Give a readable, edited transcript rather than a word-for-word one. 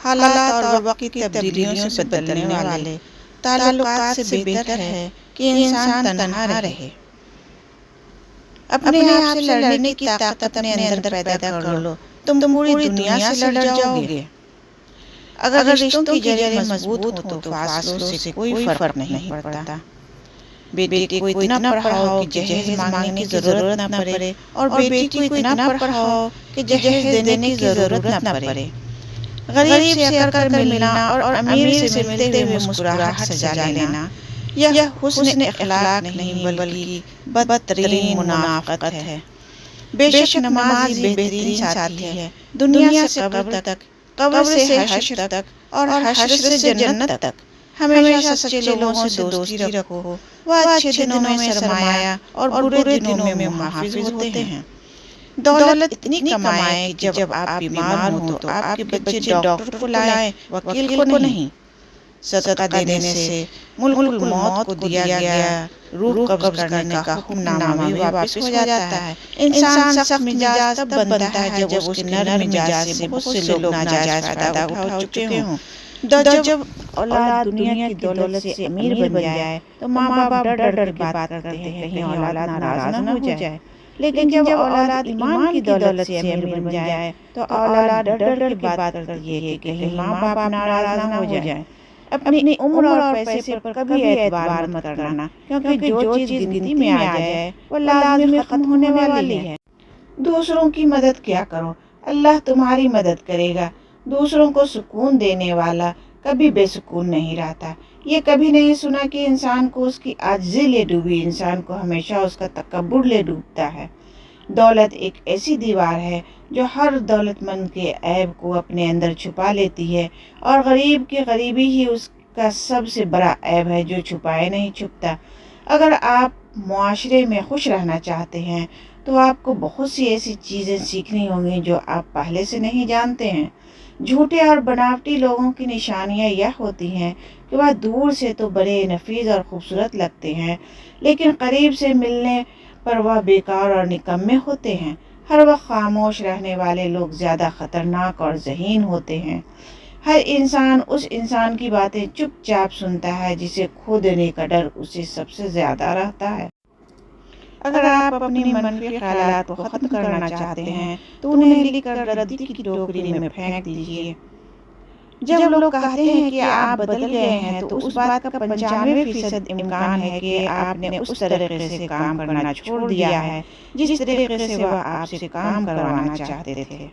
حالات اور وقت کی تبدیلیوں سے بدلنے والے تعلقات سے بہتر ہے کہ انسان تنہا رہے۔ اپنے آپ سے لڑنے کی طاقت اپنے اندر پیدا کر لو، تم پوری دنیا سے لڑ جاؤ گے۔ اگر رشتوں کی جڑیں مضبوط ہوں تو فاصلوں سے کوئی فرق نہیں پڑتا۔ بیٹے کو اتنا پڑھاؤ کہ جہیز مانگنے کی ضرورت نہ پڑے، اور بیٹی کو اتنا پڑھاؤ کہ جہیز دینے کی ضرورت نہ پڑے۔ غریب سے اکڑ کر ملنا اور امیر سے ملتے ہوئے مسکراہٹ سجا لینا، یہ حسن اخلاق نہیں بلکہ بدترین منافقت ہے۔ بے شک نماز ہی بہترین ساتھی ہے، دنیا سے قبر تک، قبر سے حشر تک، اور حشر سے جنت تک۔ ہمیشہ سچے لوگوں سے دوستی رکھو، وہ اچھے دنوں میں سرمایہ اور برے دنوں میں محافظ ہوتے ہیں۔ دولت اتنی کمائیں کہ جب آپ بیمار ہوں تو آپ کے بچے ڈاکٹر کو لائیں، وکیل کو نہیں۔ صدقہ دینے سے ملک الموت کو دیا گیا روح قبض کرنے کا حکم نامہ بھی واپس ہو جاتا ہے۔ انسان سخت مزاج تب بنتا ہے جب اس کے نرم مزاج سے بہت سے لوگ ناجائز فائدہ اٹھا چکے ہوں۔ جب اولاد دنیا کی دولت سے امیر بن جائے تو ماں باپ ڈر ڈر کے بات کرتے ہیں کہیں اولاد ناراض نہ ہو جائے، لیکن جب اولاد ایمان کی دولت سے امیر بن جائے تو اولاد ڈر ڈر کے بات کرتی ہے کہ کہیں ماں باپ ناراض نہ ہو جائے۔ اپنی عمر اور پیسے پر کبھی اعتبار مت کرنا، کیونکہ جو چیز گنتی میں آ جائے وہ لازمی ختم ہونے والی ہے۔ دوسروں کی مدد کیا کرو، اللہ تمہاری مدد کرے گا۔ دوسروں کو سکون دینے والا کبھی بے سکون نہیں رہتا۔ یہ کبھی نہیں سنا کہ انسان کو اس کی عاجزی لے ڈوبی، انسان کو ہمیشہ اس کا تکبر لے ڈوبتا ہے۔ دولت ایک ایسی دیوار ہے جو ہر دولت مند کے عیب کو اپنے اندر چھپا لیتی ہے، اور غریب کی غریبی ہی اس کا سب سے بڑا عیب ہے جو چھپائے نہیں چھپتا۔ اگر آپ معاشرے میں خوش رہنا چاہتے ہیں تو آپ کو بہت سی ایسی چیزیں سیکھنی ہوں گی جو آپ پہلے سے نہیں جانتے ہیں۔ جھوٹے اور بناوٹی لوگوں کی نشانیاں یہ ہوتی ہیں کہ وہ دور سے تو بڑے نفیس اور خوبصورت لگتے ہیں، لیکن قریب سے ملنے پر وہ بیکار اور نکمے ہوتے ہیں۔ ہر وقت خاموش رہنے والے لوگ زیادہ خطرناک اور ذہین ہوتے ہیں۔ ہر انسان اس انسان کی باتیں چپ چاپ سنتا ہے جسے کھو دینے کا ڈر اسے سب سے زیادہ رہتا ہے۔ اگر آپ اپنی منفی خیالات کو ختم کرنا چاہتے ہیں تو انہیں لکھ کر ردی کی ٹوکری میں پھینک دیجیے۔ جب لوگ کہتے ہیں کہ آپ بدل گئے ہیں تو اس بات کا 95% امکان ہے کہ آپ نے اس طریقے سے کام کرنا چھوڑ دیا ہے جس طریقے سے وہ آپ سے کام کروانا چاہتے تھے۔